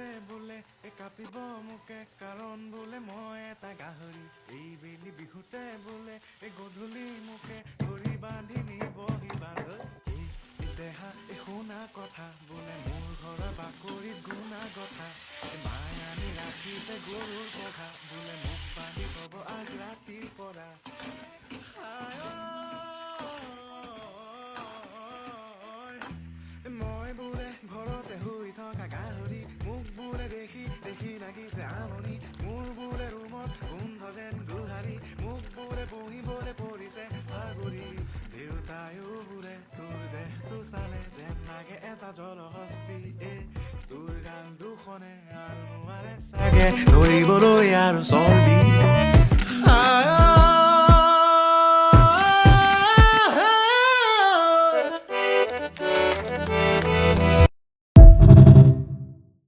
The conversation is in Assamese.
বিহুতে বোলে কাটিব মোকে কাৰণ বোলে মই এটা গাহৰি এইবেলি বিহুতে বোলে গধূলি মোকে ধৰি বান্ধি নিবহি বান্ধ দেহা শুনা কথা বোলে মোৰ ঘৰৰ বাকৰিত গুণা কথা মায়ে আনি ৰাখিছে গৰুৰ পঘা বোলে মোক বান্ধি থব আগ ৰাতিৰ পৰা মই বোলে ঘৰতে শুই থকা গাহৰি মোক বোলে দেখি দেখি লাগিছে আমনি মোৰ বোলে ৰুমত গোন্ধ যেন গোহাৰি মোক বোলে বহিবলৈ পৰিছে ভাগৰি দেউতায়ো বোলে তোৰ দেহটো চালে যেন লাগে এটা জলহস্তি তোৰ গাল দুখনে আৰু নোৱাৰে চাগে ধৰিবলৈ আৰু চৰ্বি